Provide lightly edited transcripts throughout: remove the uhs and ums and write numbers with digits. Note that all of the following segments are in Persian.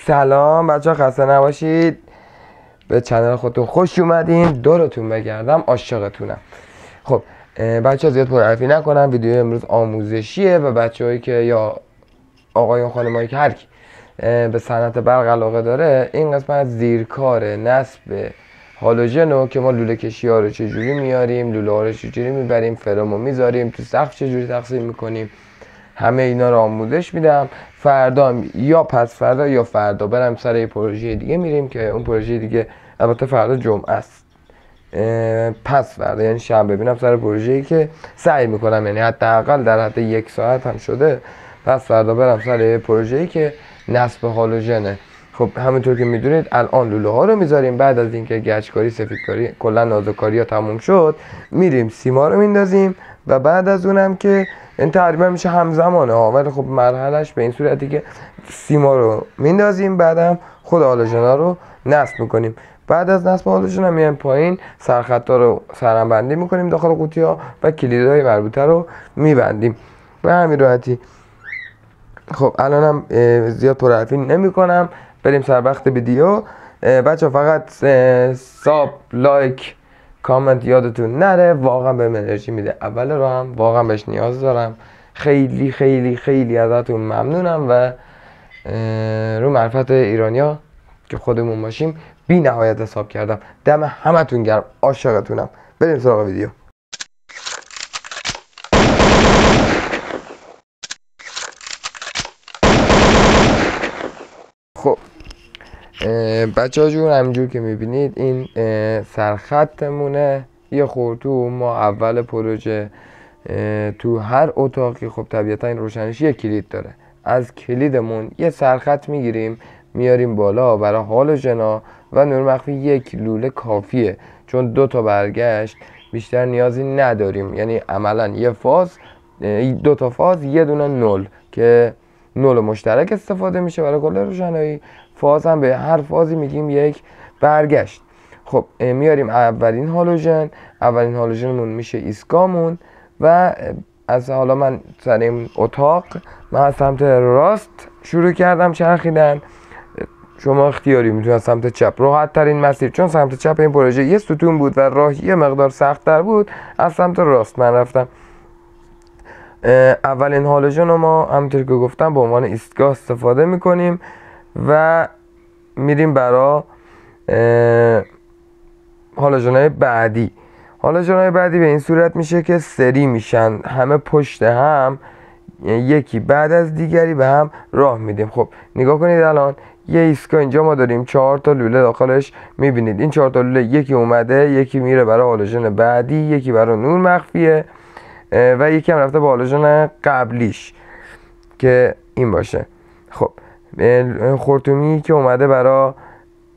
سلام بچه ها، خسته نباشید. به چنل خودتون خوش اومدین. دورتون بگردم، عاشقتونم. خب بچه ها زیاد پرحرفی نکنم. ویدیو امروز آموزشیه و بچه هایی که یا آقایون خانمایی که هر کی به صنعت برق علاقه داره، این قسمت زیرکار نصب هالوژن رو که ما لوله کشی ها رو چجوری میاریم، لوله ها رو چجوری میبریم، فرمو میذاریم تو سقف، چجوری تقسیم میکنیم، همه اینا رو آموزش میدم. فردا یا پس فردا یا فردا برم سر یه پروژه دیگه میریم که اون پروژه دیگه البته فردا جمعه است، پس فردا یعنی شنبه ببینم سر پروژه‌ای که سعی میکنم، یعنی حداقل در حد 1 ساعت هم شده، پس فردا برم سر یه پروژه‌ای که نصب هالوژنه. خب همونطور که میدونید الان لوله ها رو میذاریم. بعد از اینکه گچکاری، سفیدکاری، کلا نازکاری ها تموم شد، میریم سیما رو میندازیم و بعد از اونم که این تقریبا میشه همزمانه ها، ولی خب مرحلهش به این صورتی که سیما رو میندازیم، بعدم خود هالوژنا رو نصب میکنیم. بعد از نصب هالوژن میایم پایین، سرخطا رو سرهم بندی میکنیم داخل قوطی ها و کلیدهای مربوطه رو میبندیم به همین راحتی. خب الانم زیاد پرحرفی نمی کنم، بریم سر وقت ویدیو. بچه فقط ساب، لایک، کامنت یادتون نره، واقعا بهم انرژی میده. اول رو هم واقعا بهش نیاز دارم. خیلی خیلی خیلی ازتون ممنونم و رو معرفت ایرانیا که خودمون باشیم بی نهایت حساب کردم. دم همتون گرم، عاشقتونم. بریم سراغ ویدیو. خب بچه ها جون، همینجور که میبینید این سرخطمونه. یه خورتو ما اول پروژه تو هر اتاقی خب طبیعتا این روشنش یه کلید داره. از کلیدمون یه سرخط میگیریم میاریم بالا برای هالوژنا و نور مخفی. یک لوله کافیه چون 2 تا برگشت بیشتر نیازی نداریم، یعنی عملا یه فاز، 2 تا فاز، یه دونه نول که نول مشترک استفاده میشه برای کل روشنایی. فاز هم به هر فازی میگیم یک برگشت. خب میاریم اولین هالوژنمون میشه ایسکامون و از حالا من سر این اتاق من از سمت راست شروع کردم چرخیدن. شما اختیاری میتونید از سمت چپ، راحت ترین مسیر، چون سمت چپ این پروژه یه ستون بود و راه یه مقدار سخت تر بود، از سمت راست من رفتم. اولین هالوژن رو ما همونطور که گفتم به عنوان ایستگاه استفاده میکنیم و میریم برای هالوژن‌های بعدی. هالوژن‌های بعدی به این صورت میشه که سری میشن، همه پشت هم، یکی بعد از دیگری به هم راه میدیم. خب نگاه کنید الان یه ایستگاه اینجا ما داریم، 4 تا لوله داخلش میبینید. این 4 تا لوله یکی اومده، یکی میره برای هالوژن بعدی، یکی برای نور مخفیه و یکی هم رفته با هالوژن قبلیش که این باشه. خب خرطومی که اومده برای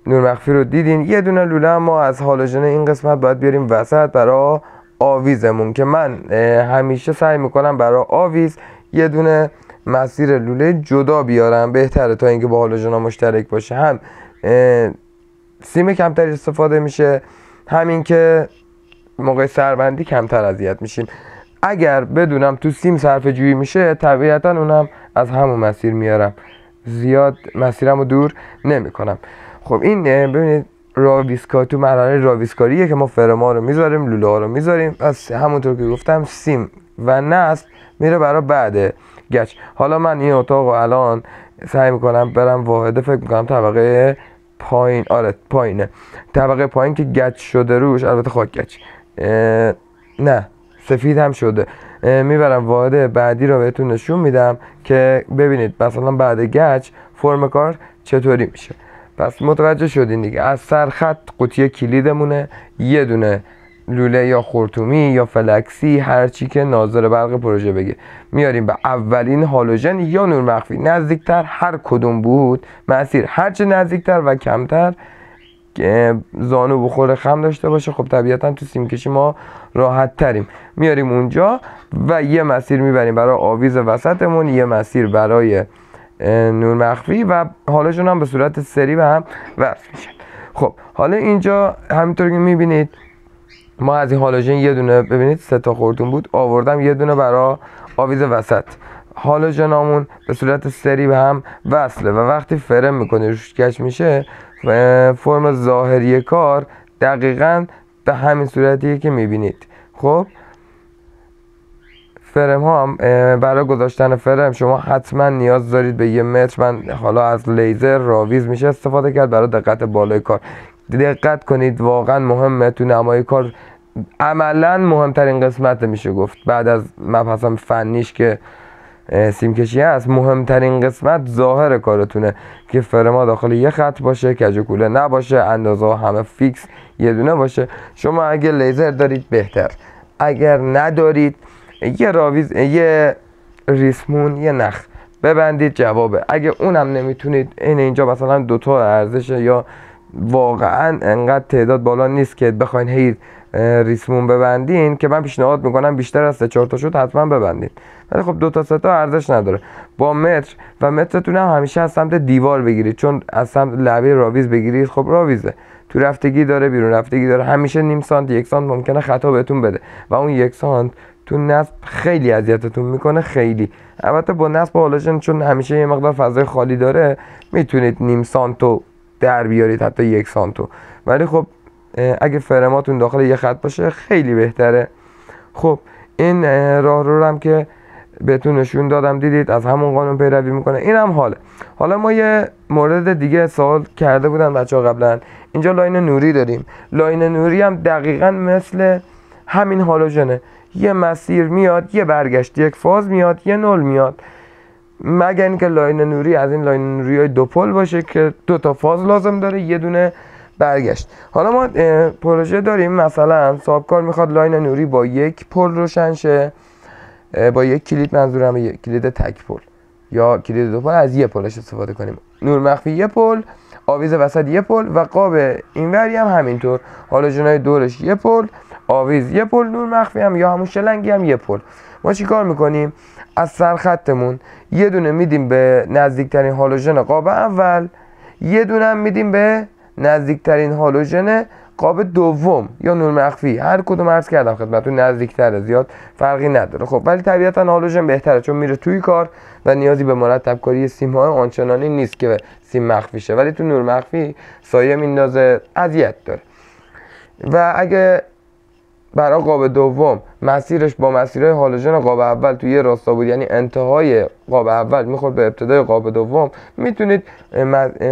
نور مخفی رو دیدین. یه دونه لوله ما از هالوژن این قسمت باید بیاریم وسط برای آویزمون که من همیشه سعی میکنم برای آویز یه دونه مسیر لوله جدا بیارم، بهتره تا اینکه با هالوژن مشترک باشه. هم سیم کمتری استفاده میشه، همین که موقع سربندی کمتر اذیت میشیم. اگر بدونم تو سیم صرفه جویی میشه طبیعتا اونم از همون مسیر میارم، زیاد مسیرم رو دور نمی کنم. خب این ببینید راویسکاری، تو مرحله راویسکاریه که ما فرما رو میذاریم، لوله ها رو میذاریم. از همونطور که گفتم سیم و نصب میره برای بعد گچ. حالا من این اتاق رو الان سعی میکنم برم واحده، فکر میکنم طبقه پایین، آره پایینه، طبقه پایین که گچ شده روش، البته خاک گچ نه سفید هم شده. میبرم واحد بعدی رو بهتون نشون میدم که ببینید مثلا بعد گچ فرم کار چطوری میشه. پس متوجه شدین دیگه. از سرخط قوطی کلیدمونه، یه دونه لوله یا خرطومی یا فلکسی، هر چی که ناظر برق پروژه بگه، میاریم به اولین هالوژن یا نور مخفی. نزدیکتر هر کدوم بود مسیر، هرچه نزدیکتر و کمتر که زانو بخور خم داشته باشه، خب طبیعتا تو سیم کشی ما راحت تریم. میاریم اونجا و یه مسیر میبریم برای آویز وسطمون، یه مسیر برای نور مخفی و هالوژن هم به صورت سری به هم وصل میشه. خب حالا اینجا همینطور که میبینید ما از این هالوژن یه دونه، ببینید 3 تا خرطوم بود، آوردم یه دونه برای آویز وسط هالوژنامون به صورت سری به هم وصله و وقتی فرم میکنه روش کش میشه فرم ظاهری کار دقیقاً به همین صورتیه که میبینید. خب فرم ها هم برای گذاشتن فرم شما حتما نیاز دارید به 1 متر. من حالا از لیزر راویز میشه استفاده کرد برای دقت بالای کار. دقت کنید واقعا مهمه تو نمای کار، عملا مهمترین قسمت میشه گفت بعد از مبحثم فنیش که سیم کشی هست. مهمترین قسمت ظاهر کارتونه که فرما داخل یه خط باشه، کج و کوله نباشه، اندازه ها همه فیکس یه دونه باشه. شما اگه لیزر دارید بهتر، اگر ندارید یه راویز، یه ریسمون، یه نخ ببندید جوابه. اگه اونم نمیتونید اینجا مثلا 2 تا ارزشه یا واقعا انقدر تعداد بالا نیست که بخواین هی ریسمون ببندین، که من پیشنهاد میکنم بیشتر از 3-4 تا شد حتما ببندین، ولی خب 2 تا 3 تا ارزش نداره. با متر و مترتون هم همیشه از سمت دیوار بگیرید، چون از سمت لبه راویز بگیرید خب راویزه تو رفتگی داره، بیرون رفتگی داره، همیشه نیم سانت 1 سانت ممکنه خطا بهتون بده و اون 1 سانت تو نصب خیلی اذیتتون میکنه. خیلی البته با نصب هالوژن چون همیشه یه مقدار فضای خالی داره میتونید نیم سانتو در بیارید، حتی 1 سانتو، ولی خب اگه فرماتون داخل یه خط باشه خیلی بهتره. خب این راه رو هم که بهتون نشون دادم دیدید از همون قانون پیروی میکنه. این هم حاله. حالا ما یه مورد دیگه سوال کرده بودن بچه‌ها قبلا، اینجا لاین نوری داریم. لاین نوری هم دقیقاً مثل همین هالوژنه، یه مسیر میاد، یه برگشت، یک فاز میاد، یه نول میاد، مگر اینکه لاین نوری از این لاین نوری های 2 پل باشه که 2 تا فاز لازم داره، یه دونه برگشت. حالا ما پروژه داریم مثلا صاحبکار میخواد لاین نوری با 1 پل روشن شه، با 1 کلید، منظورم 1 کلید تک پل یا کلید 2 پل، از 1 پلش استفاده کنیم. نور مخفی 1 پل، آویز وسط 1 پل و قاب اینوری هم همینطور، هالوژنای دورش 1 پل، آویز 1 پل، نور مخفی هم یا همون شلنگی هم 1 پل. ما چی کار میکنیم؟ از سرخطمون یه دونه میدیم به نزدیکترین هالوژن قاب اول، یه دونه هم میدیم به نزدیکترین هالوژن قاب دوم یا نور مخفی. هر کدوم عرض کردم خدمتتون نزدیکتره، زیاد فرقی نداره. خب ولی طبیعتا هالوژن بهتره چون میره توی کار و نیازی به مرتب کاری سیم های آنچنانی نیست که سیم مخفی شه، ولی تو نور مخفی سایه میندازه، اذیت داره. و اگه برای قاب دوم مسیرش با مسیرهای هالوژن قاب اول توی یه راستا بود، یعنی انتهای قاب اول میخورد به ابتدای قاب دوم، میتونید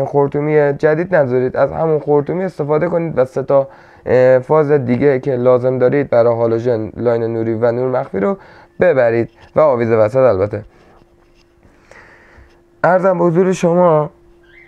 خرطومی جدید نذارید، از همون خرطومی استفاده کنید و 3 تا فاز دیگه که لازم دارید برای هالوژن، لاین نوری و نور مخفی رو ببرید و آویز وسط البته. عرضم به حضور شما،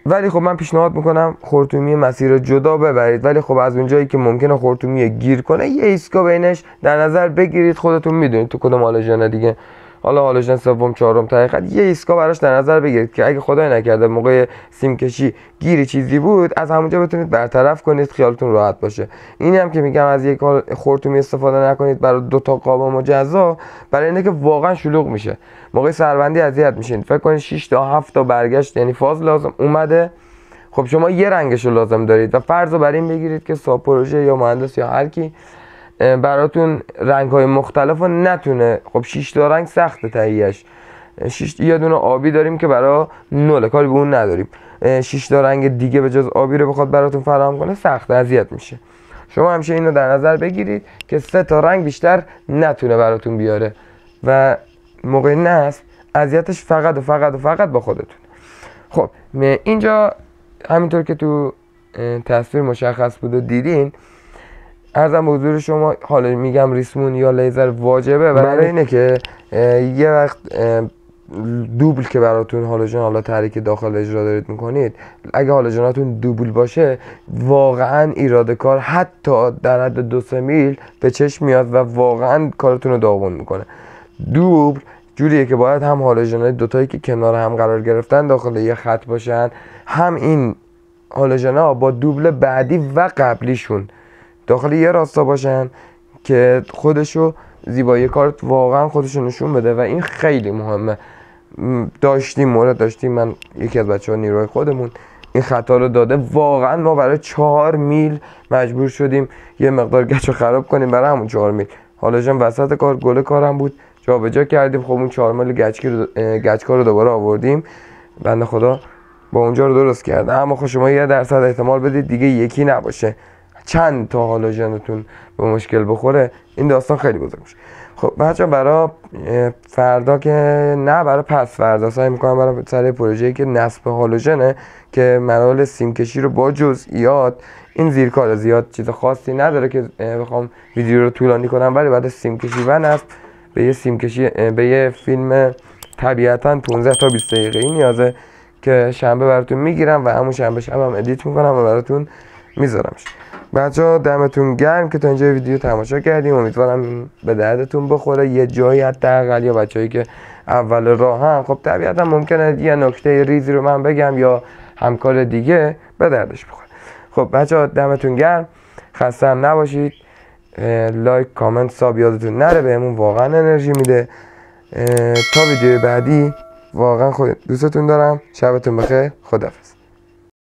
ولی خب من پیشنهاد میکنم خرطومی مسیر جدا ببرید، ولی خب از اونجایی که ممکنه خرطومی گیر کنه یه ایسکا بینش در نظر بگیرید. خودتون میدونید تو کدوم هالوژن دیگه، حالا هالوژن سوم، چهارم، تا یه ایسکا براش در نظر بگیرید که اگه خدای نکرده موقع سیم کشی گیری چیزی بود، از همونجا بتونید برطرف کنید، خیالتون راحت باشه. اینی هم که میگم از یک خرطومی استفاده نکنید برای 2 تا قاب مجزا، برای اینه که واقعا شلوغ میشه، موقع سربندی اذیت میشین. فکر کنید 6 تا 7 تا برگشت یعنی فاز لازم اومده، خب شما یه رنگشو لازم دارید و فرض رو بر این بگیرید که صاحب پروژه یا مهندس یا هر کی براتون رنگ‌های مختلفو نتونه. خب 6 تا رنگ سخته تهیه‌اش. یه دونه آبی داریم که برای نول، کاری به اون نداریم. 6 تا رنگ دیگه به جز آبی رو بخواد براتون فراهم کنه سخته، اذیت میشه. شما همیشه اینو در نظر بگیرید که 3 تا رنگ بیشتر نتونه براتون بیاره و موقع نصب اذیتش فقط و فقط و فقط با خودتون. خب اینجا همینطور که تو تصویر مشخص بود و دیدین، عرضم به حضور شما حالا میگم ریسمون یا لیزر واجبه برای اینه که یه وقت دوبل که براتون هالوژن حالا تحریک داخل اجرا دارید میکنید، اگه هالوژناتون دوبل باشه واقعا ایراد کار حتی در حد 2-3 میل به چشم میاد و واقعا کارتون رو داغون میکنه. دوبل جوریه که باید هم هالوژنای دوتایی که کنار هم قرار گرفتن داخل یه خط باشن، هم این هالوژن‌ها با دوبل بعدی و قبلیشون داخل یه راستا باشن که خودشو زیبایی کارت واقعا خودشو نشون بده و این خیلی مهمه. داشتیم من یکی از بچه‌ها نیروی خودمون این خطا رو داده، واقعا ما برای 4 میل مجبور شدیم یه مقدار گچو خراب کنیم برای همون 4 میل. هالوژن وسط کار، گل کارم بود، جابجا کردیم. خب اون 4 مایل گچکا رو دوباره آوردیم، بنده خدا با اونجا رو درست کرده. اما خب شما 1% احتمال بدید دیگه یکی نباشه، چند تا هالوژنتون به مشکل بخوره، این داستان خیلی بزرگ میشه. خب بچه‌ها برای فردا که نه، برای پس فردا سعی میکنم برای سر پروژه‌ای که نصب هالوژنه که مراحل سیم کشی رو با جزئیات، این زیر کار زیاد چیز خاصی نداره که بخوام ویدیو رو طولانی کنم، ولی بعد سیم کشی و نصب به یه سیم کشی به یه فیلم طبیعتاً 15 تا 20 دقیقه‌ای نیازه که شنبه براتون میگیرم و همون شنبه شب هم ادیت میکنم و براتون میذارمش. بچه‌ها دمتون گرم که تا اینجا ویدیو تماشا کردیم، امیدوارم به دردتون بخوره یه جایی حداقل. یا بچه‌هایی که اول راهن، خب طبیعتا ممکنه یه نکته ریزی رو من بگم یا همکار دیگه به دردش بخوره. خب بچه‌ها دمتون گرم، خسته هم نباشید. لایک کامنت ساب یادتون نره، بهمون واقعا انرژی میده. تا ویدیو بعدی، واقعا دوستتون دارم. شبتون بخیر، خداحافظ.